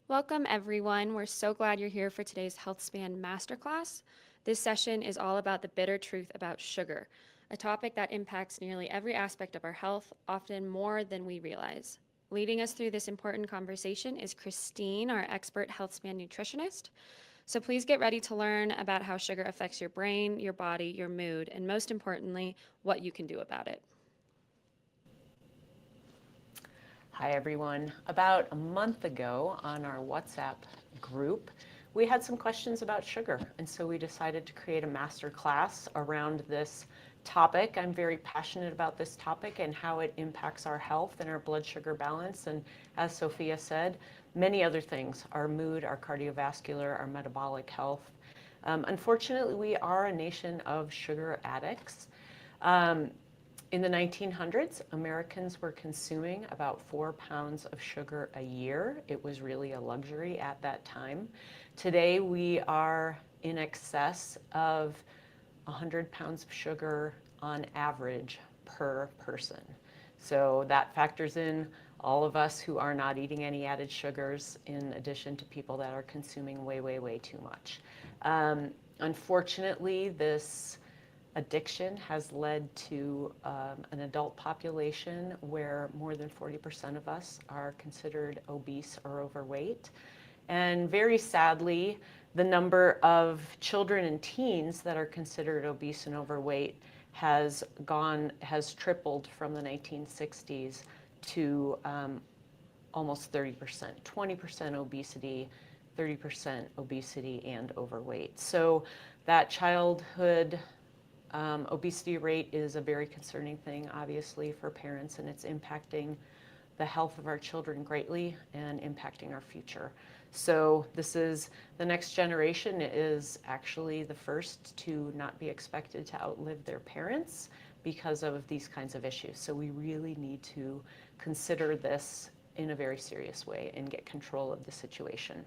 Welcome, everyone. We're so glad you're here for today's Healthspan Masterclass. This session is all about the bitter truth about sugar, a topic that impacts nearly every aspect of our health, often more than we realize. Leading us through this important conversation is Christine, our expert Healthspan nutritionist. So please get ready to learn about how sugar affects your brain, your body, your mood, and most importantly, what you can do about it. Hi everyone. About a month ago on our WhatsApp group, we had some questions about sugar, and so we decided to create a master class around this topic. I'm very passionate about this topic and how it impacts our health and our blood sugar balance, and as Sophia said, many other things, our mood, our cardiovascular, our metabolic health. Unfortunately, we are a nation of sugar addicts. In the 1900s, Americans were consuming about 4 pounds of sugar a year. It was really a luxury at that time. Today, we are in excess of 100 pounds of sugar on average per person. So that factors in all of us who are not eating any added sugars, in addition to people that are consuming way, way, way too much. Unfortunately, this addiction has led to an adult population where more than 40% of us are considered obese or overweight. And very sadly, the number of children and teens that are considered obese and overweight has tripled from the 1960s to almost 30%, 20% obesity, 30% obesity and overweight. So that childhood obesity rate is a very concerning thing, obviously, for parents, and it's impacting the health of our children greatly and impacting our future. So the next generation is actually the first to not be expected to outlive their parents because of these kinds of issues. So we really need to consider this in a very serious way and get control of the situation.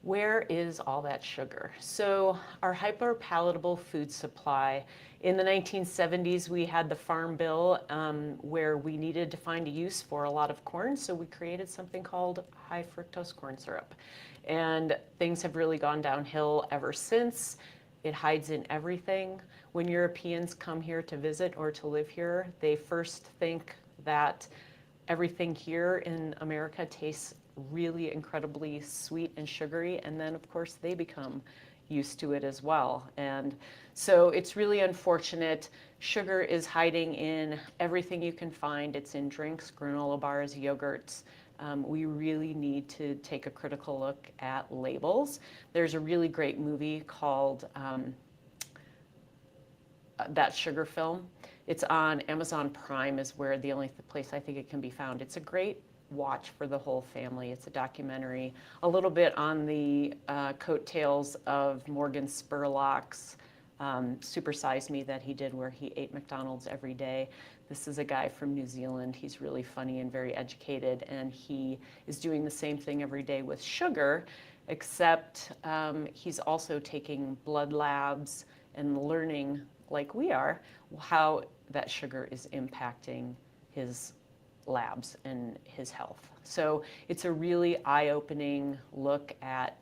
Where is all that sugar? So our hyperpalatable food supply, in the 1970s, we had the Farm Bill where we needed to find a use for a lot of corn. So we created something called high fructose corn syrup. And things have really gone downhill ever since. It hides in everything. When Europeans come here to visit or to live here, they first think that everything here in America tastes really incredibly sweet and sugary, and then of course they become used to it as well. And so it's really unfortunate. Sugar is hiding in everything you can find. It's in drinks, granola bars, yogurts. We really need to take a critical look at labels. There's a really great movie called That Sugar Film. It's on Amazon Prime is where the only place I think it can be found. It's a great watch for the whole family. It's a documentary, a little bit on the coattails of Morgan Spurlock's Super Size Me that he did where he ate McDonald's every day. This is a guy from New Zealand. He's really funny and very educated, and he is doing the same thing every day with sugar, except he's also taking blood labs and learning, like we are, how that sugar is impacting his labs and his health. So it's a really eye-opening look at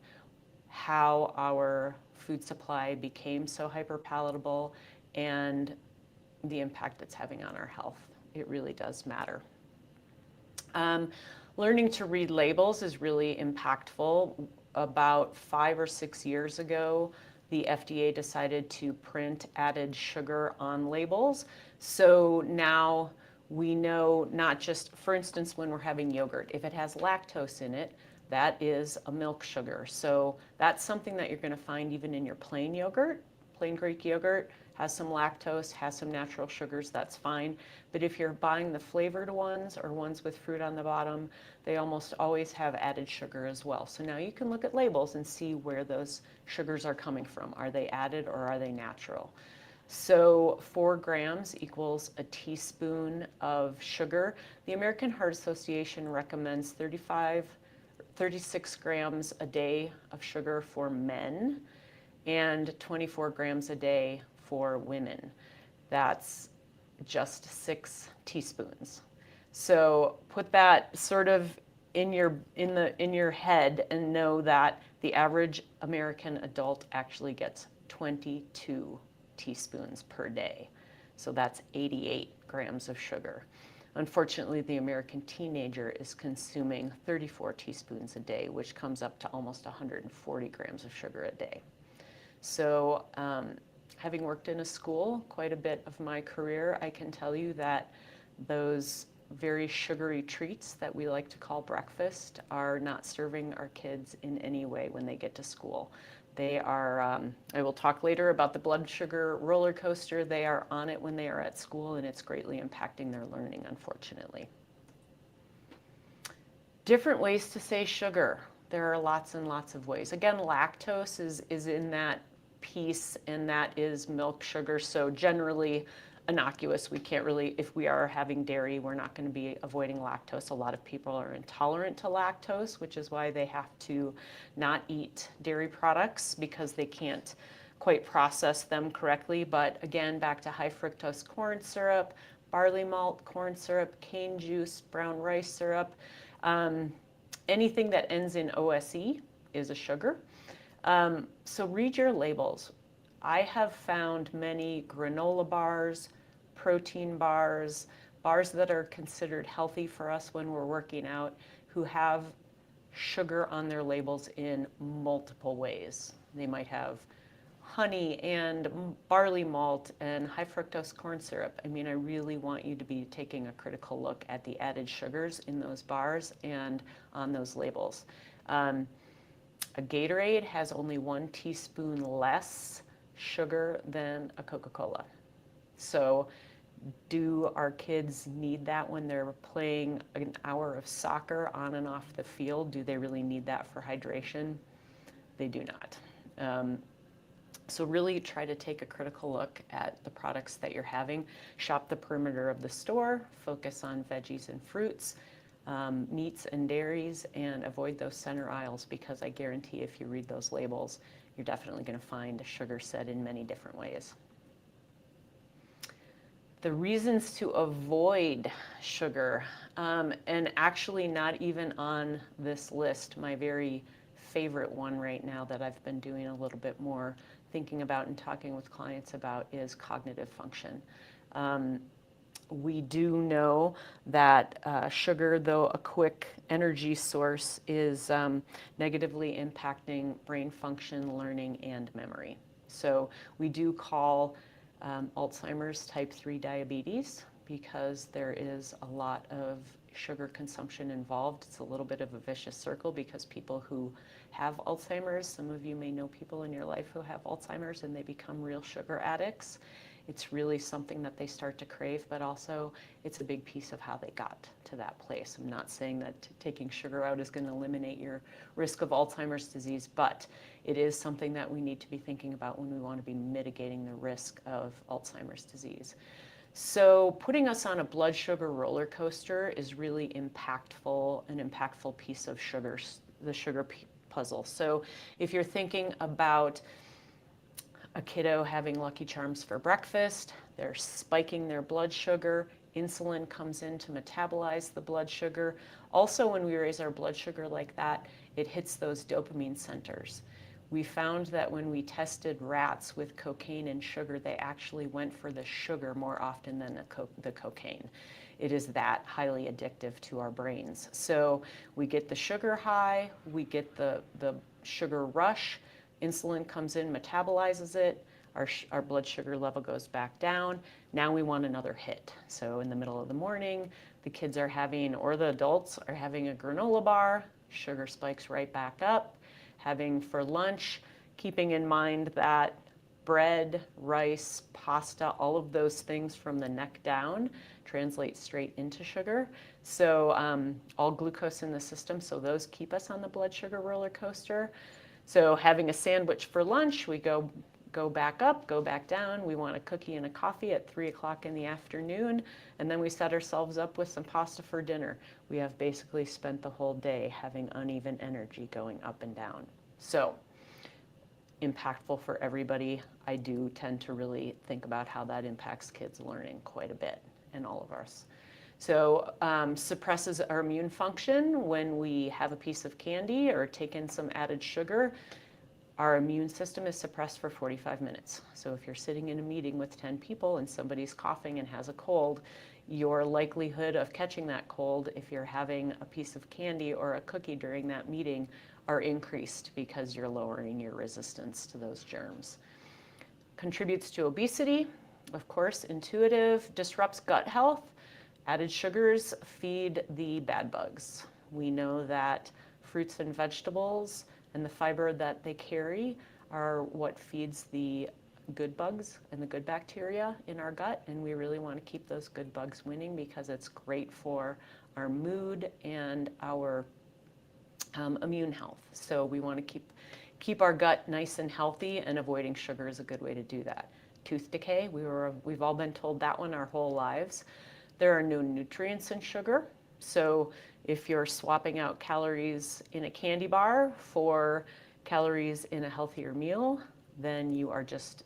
how our food supply became so hyperpalatable and the impact it's having on our health. It really does matter. Learning to read labels is really impactful. About 5 or 6 years ago, the FDA decided to print added sugar on labels. So now we know not just, for instance, when we're having yogurt, if it has lactose in it, that is a milk sugar. So that's something that you're going to find even in your plain yogurt. Plain Greek yogurt has some lactose, has some natural sugars, that's fine. But if you're buying the flavored ones or ones with fruit on the bottom, they almost always have added sugar as well. So now you can look at labels and see where those sugars are coming from. Are they added or are they natural? So 4 grams equals a teaspoon of sugar. The American Heart Association recommends 36 grams a day of sugar for men and 24 grams a day for women. That's just 6 teaspoons. So put that sort of in your head and know that the average American adult actually gets 22 teaspoons per day. So that's 88 grams of sugar. Unfortunately, the American teenager is consuming 34 teaspoons a day, which comes up to almost 140 grams of sugar a day. So having worked in a school quite a bit of my career, I can tell you that those very sugary treats that we like to call breakfast are not serving our kids in any way when they get to school. They are, I will talk later about the blood sugar roller coaster. They are on it when they are at school, and it's greatly impacting their learning, unfortunately. Different ways to say sugar. There are lots and lots of ways. Again, lactose is in that piece, and that is milk sugar. So generally innocuous. We can't really, if we are having dairy, we're not going to be avoiding lactose. A lot of people are intolerant to lactose, which is why they have to not eat dairy products because they can't quite process them correctly. But again, back to high fructose corn syrup, barley malt, corn syrup, cane juice, brown rice syrup. Anything that ends in OSE is a sugar. So read your labels. I have found many granola bars, protein bars, bars that are considered healthy for us when we're working out, who have sugar on their labels in multiple ways. They might have honey and barley malt and high fructose corn syrup. I mean, I really want you to be taking a critical look at the added sugars in those bars and on those labels. A Gatorade has only 1 teaspoon less sugar than a Coca-Cola. So do our kids need that when they're playing an hour of soccer on and off the field? Do they really need that for hydration? They do not. So really try to take a critical look at the products that you're having. Shop the perimeter of the store, focus on veggies and fruits, meats and dairies, and avoid those center aisles, because I guarantee if you read those labels, you're definitely going to find sugar said in many different ways. The reasons to avoid sugar, and actually not even on this list, my very favorite one right now that I've been doing a little bit more thinking about and talking with clients about, is cognitive function. We do know that sugar, though a quick energy source, is negatively impacting brain function, learning, and memory. So we do call Alzheimer's type 3 diabetes because there is a lot of sugar consumption involved. It's a little bit of a vicious circle because people who have Alzheimer's, some of you may know people in your life who have Alzheimer's, and they become real sugar addicts. It's really something that they start to crave, but also it's a big piece of how they got to that place. I'm not saying that taking sugar out is going to eliminate your risk of Alzheimer's disease, but it is something that we need to be thinking about when we want to be mitigating the risk of Alzheimer's disease. So putting us on a blood sugar roller coaster is really impactful, an impactful piece of sugar, the sugar puzzle. So if you're thinking about a kiddo having Lucky Charms for breakfast, they're spiking their blood sugar, insulin comes in to metabolize the blood sugar. Also, when we raise our blood sugar like that, it hits those dopamine centers. We found that when we tested rats with cocaine and sugar, they actually went for the sugar more often than the cocaine. It is that highly addictive to our brains. So we get the sugar high, we get the sugar rush, insulin comes in, metabolizes it, our blood sugar level goes back down. Now we want another hit. So in the middle of the morning, the kids are having, or the adults are having, a granola bar, sugar spikes right back up. Having for lunch, keeping in mind that bread, rice, pasta, all of those things from the neck down translate straight into sugar. So all glucose in the system, so those keep us on the blood sugar roller coaster. So having a sandwich for lunch, we go back up, go back down. We want a cookie and a coffee at 3 o'clock in the afternoon, and then we set ourselves up with some pasta for dinner. We have basically spent the whole day having uneven energy going up and down. So impactful for everybody. I do tend to really think about how that impacts kids' learning quite a bit, and all of us. So suppresses our immune function when we have a piece of candy or take in some added sugar. Our immune system is suppressed for 45 minutes. So if you're sitting in a meeting with 10 people and somebody's coughing and has a cold, your likelihood of catching that cold if you're having a piece of candy or a cookie during that meeting are increased because you're lowering your resistance to those germs. Contributes to obesity, of course, intuitive, disrupts gut health. Added sugars feed the bad bugs. We know that fruits and vegetables and the fiber that they carry are what feeds the good bugs and the good bacteria in our gut, and we really want to keep those good bugs winning because it's great for our mood and our immune health. So we want to keep our gut nice and healthy, and avoiding sugar is a good way to do that. Tooth decay, we've all been told that one our whole lives. There are no nutrients in sugar, so if you're swapping out calories in a candy bar for calories in a healthier meal, then you are just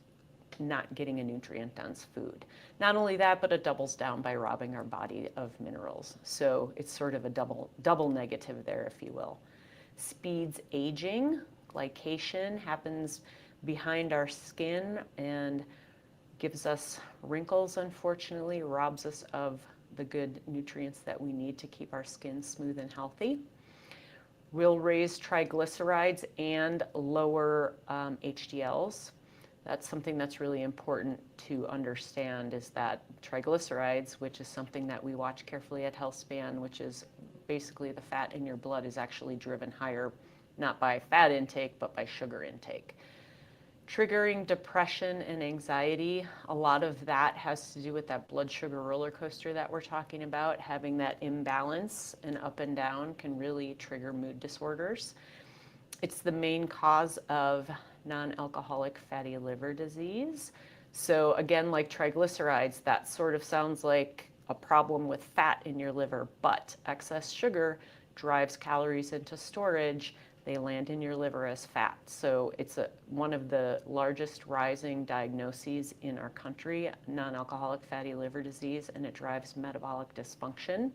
not getting a nutrient-dense food. Not only that, but it doubles down by robbing our body of minerals. So it's sort of a double negative there, if you will. Speeds aging. Glycation happens behind our skin and gives us wrinkles, unfortunately, robs us of the good nutrients that we need to keep our skin smooth and healthy. Will raise triglycerides and lower HDLs. That's something that's really important to understand, is that triglycerides, which is something that we watch carefully at Healthspan, which is basically the fat in your blood, is actually driven higher, not by fat intake, but by sugar intake. Triggering depression and anxiety, a lot of that has to do with that blood sugar roller coaster that we're talking about. Having that imbalance and up and down can really trigger mood disorders. It's the main cause of non-alcoholic fatty liver disease. So again, like triglycerides, that sort of sounds like a problem with fat in your liver, but excess sugar drives calories into storage. They land in your liver as fat. So it's one of the largest rising diagnoses in our country, non-alcoholic fatty liver disease, and it drives metabolic dysfunction.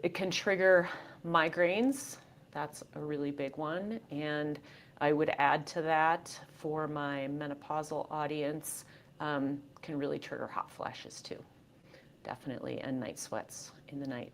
It can trigger migraines. That's a really big one. And I would add to that, for my menopausal audience, can really trigger hot flashes too, definitely, and night sweats in the night.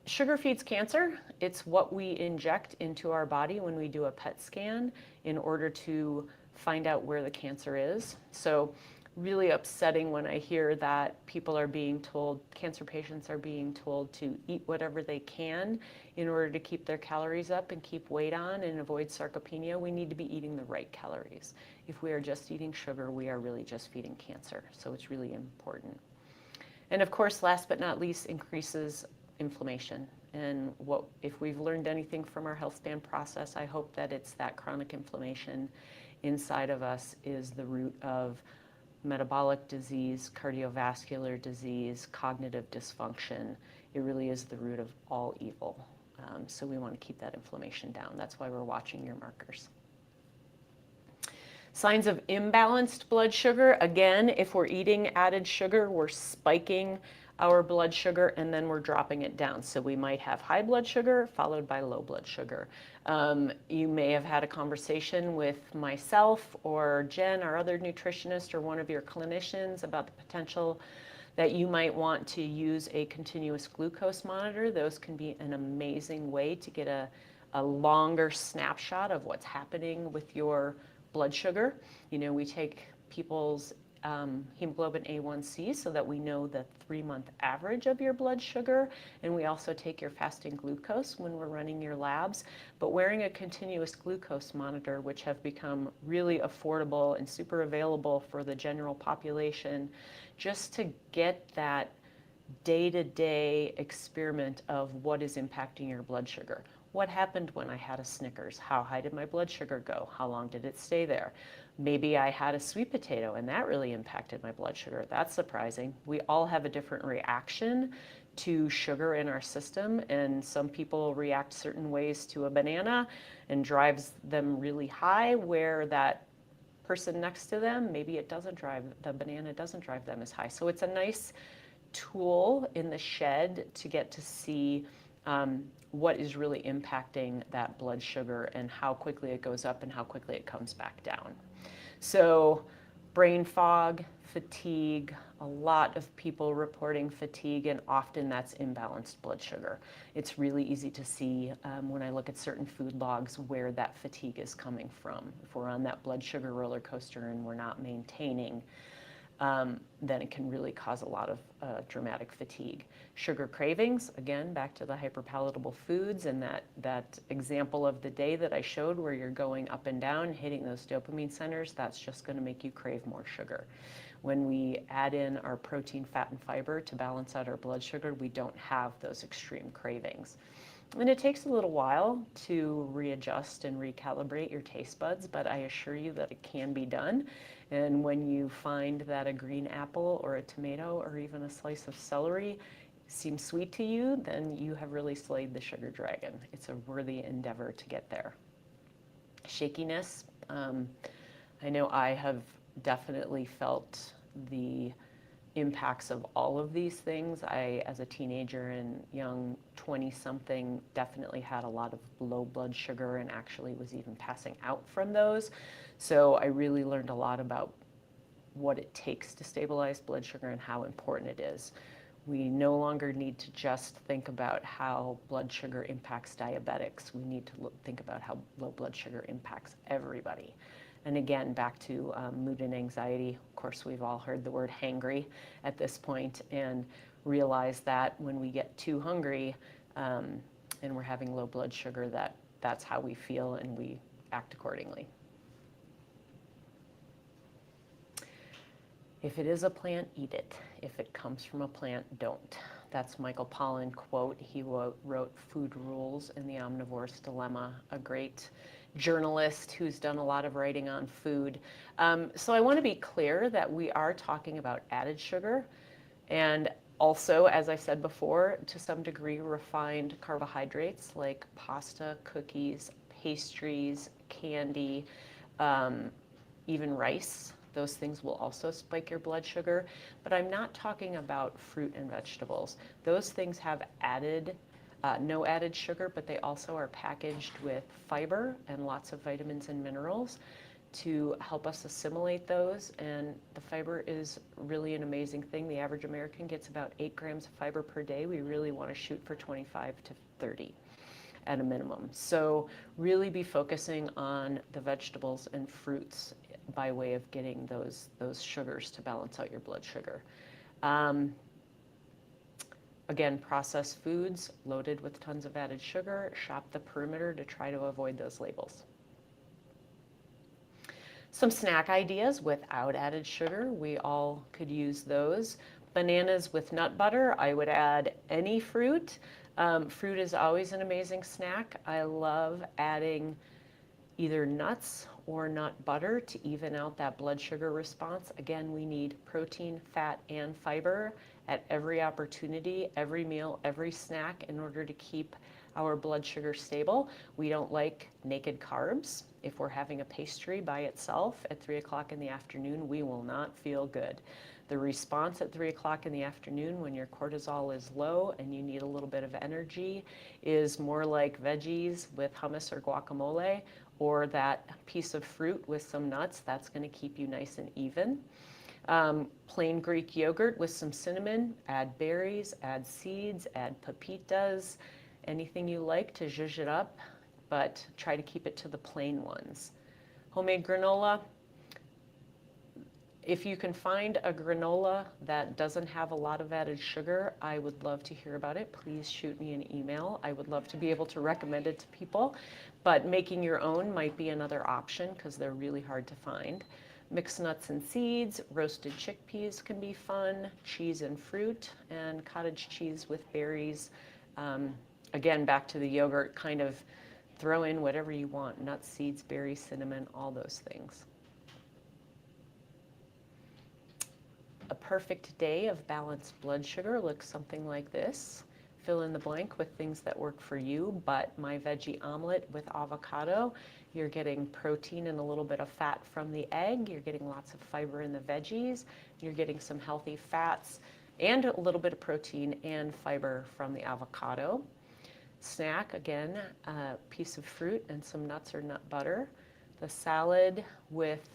Sugar feeds cancer. It's what we inject into our body when we do a PET scan in order to find out where the cancer is. So really upsetting when I hear that people are being told, cancer patients are being told to eat whatever they can in order to keep their calories up and keep weight on and avoid sarcopenia. We need to be eating the right calories. If we are just eating sugar, we are really just feeding cancer. So it's really important. And of course, last but not least, increases inflammation. And if we've learned anything from our Healthspan process, I hope that it's that chronic inflammation inside of us is the root of metabolic disease, cardiovascular disease, cognitive dysfunction. It really is the root of all evil. So we want to keep that inflammation down. That's why we're watching your markers. Signs of imbalanced blood sugar. Again, if we're eating added sugar, we're spiking our blood sugar and then we're dropping it down. So we might have high blood sugar followed by low blood sugar. You may have had a conversation with myself or Jen, our other nutritionist, or one of your clinicians about the potential that you might want to use a continuous glucose monitor. Those can be an amazing way to get a longer snapshot of what's happening with your blood sugar. You know, we take people's hemoglobin A1C so that we know the 3-month average of your blood sugar, and we also take your fasting glucose when we're running your labs. But wearing a continuous glucose monitor, which have become really affordable and super available for the general population, just to get that day-to-day experiment of what is impacting your blood sugar. What happened when I had a Snickers? How high did my blood sugar go? How long did it stay there? Maybe I had a sweet potato and that really impacted my blood sugar. That's surprising. We all have a different reaction to sugar in our system, and some people react certain ways to a banana and drives them really high, where that person next to them, maybe the banana doesn't drive them as high. So it's a nice tool in the shed to get to see what is really impacting that blood sugar and how quickly it goes up and how quickly it comes back down. So brain fog, fatigue, a lot of people reporting fatigue, and often that's imbalanced blood sugar. It's really easy to see when I look at certain food logs where that fatigue is coming from. If we're on that blood sugar roller coaster and we're not maintaining, then it can really cause a lot of dramatic fatigue. Sugar cravings, again, back to the hyperpalatable foods and that example of the day that I showed where you're going up and down, hitting those dopamine centers, that's just going to make you crave more sugar. When we add in our protein, fat, and fiber to balance out our blood sugar, we don't have those extreme cravings. And it takes a little while to readjust and recalibrate your taste buds, but I assure you that it can be done. And when you find that a green apple or a tomato or even a slice of celery seems sweet to you, then you have really slayed the sugar dragon. It's a worthy endeavor to get there. Shakiness. I know I have definitely felt the impacts of all of these things. I, as a teenager and young 20-something, definitely had a lot of low blood sugar and actually was even passing out from those. So I really learned a lot about what it takes to stabilize blood sugar and how important it is. We no longer need to just think about how blood sugar impacts diabetics. We need to think about how low blood sugar impacts everybody. And again, back to mood and anxiety. Of course, we've all heard the word hangry at this point, and realize that when we get too hungry and we're having low blood sugar, that's how we feel and we act accordingly. If it is a plant, eat it. If it comes from a plant, don't. That's Michael Pollan quote. He wrote Food Rules in the Omnivore's Dilemma, a great journalist who's done a lot of writing on food. So I want to be clear that we are talking about added sugar and also, as I said before, to some degree refined carbohydrates like pasta, cookies, pastries, candy, even rice. Those things will also spike your blood sugar. But I'm not talking about fruit and vegetables. Those things have no added sugar, but they also are packaged with fiber and lots of vitamins and minerals to help us assimilate those. And the fiber is really an amazing thing. The average American gets about 8 grams of fiber per day. We really want to shoot for 25 to 30 at a minimum. So really be focusing on the vegetables and fruits by way of getting those sugars to balance out your blood sugar. Again, processed foods loaded with tons of added sugar. Shop the perimeter to try to avoid those labels. Some snack ideas without added sugar. We all could use those. Bananas with nut butter. I would add any fruit. Fruit is always an amazing snack. I love adding either nuts or nut butter to even out that blood sugar response. Again, we need protein, fat, and fiber at every opportunity, every meal, every snack in order to keep our blood sugar stable. We don't like naked carbs. If we're having a pastry by itself at 3 o'clock in the afternoon, we will not feel good. The response at 3 o'clock in the afternoon when your cortisol is low and you need a little bit of energy is more like veggies with hummus or guacamole, or that piece of fruit with some nuts. That's going to keep you nice and even. Plain Greek yogurt with some cinnamon, add berries, add seeds, add pepitas, anything you like to zhuzh it up, but try to keep it to the plain ones. Homemade granola. If you can find a granola that doesn't have a lot of added sugar, I would love to hear about it. Please shoot me an email. I would love to be able to recommend it to people, but making your own might be another option because they're really hard to find. Mixed nuts and seeds, roasted chickpeas can be fun, cheese and fruit, and cottage cheese with berries. Again, back to the yogurt, kind of throw in whatever you want, nuts, seeds, berries, cinnamon, all those things. A perfect day of balanced blood sugar looks something like this. Fill in the blank with things that work for you, but my veggie omelet with avocado, you're getting protein and a little bit of fat from the egg, you're getting lots of fiber in the veggies, you're getting some healthy fats, and a little bit of protein and fiber from the avocado. Snack, again, a piece of fruit and some nuts or nut butter. The salad with,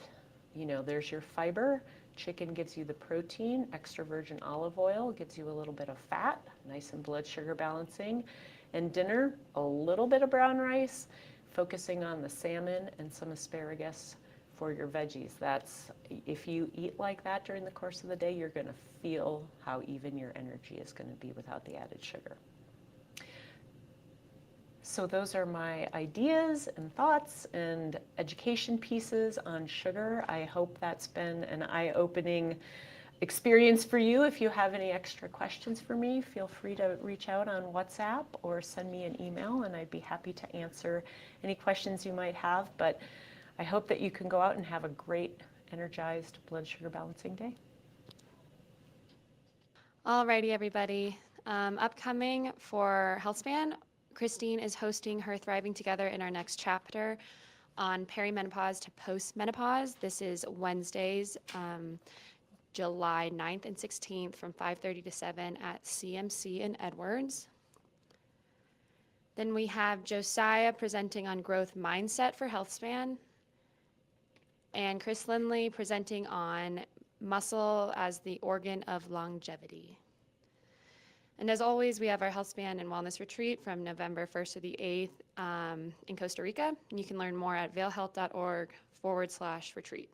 there's your fiber. Chicken gives you the protein. Extra virgin olive oil gives you a little bit of fat, nice and blood sugar balancing. And dinner, a little bit of brown rice, focusing on the salmon and some asparagus for your veggies. That's, if you eat like that during the course of the day, you're going to feel how even your energy is going to be without the added sugar. So those are my ideas and thoughts and education pieces on sugar. I hope that's been an eye-opening experience for you. If you have any extra questions for me, feel free to reach out on WhatsApp or send me an email, and I'd be happy to answer any questions you might have. But I hope that you can go out and have a great, energized blood sugar balancing day. Alrighty, everybody. Upcoming for Healthspan, Christine is hosting her Thriving Together in our next chapter on perimenopause to postmenopause. This is Wednesdays, July 9th and 16th from 5:30 to 7 at CMC in Edwards. Then we have Josiah presenting on growth mindset for Healthspan, and Chris Lindley presenting on muscle as the organ of longevity. And as always, we have our Healthspan and Wellness Retreat from November 1st to the 8th in Costa Rica. And you can learn more at vailhealth.org/retreat.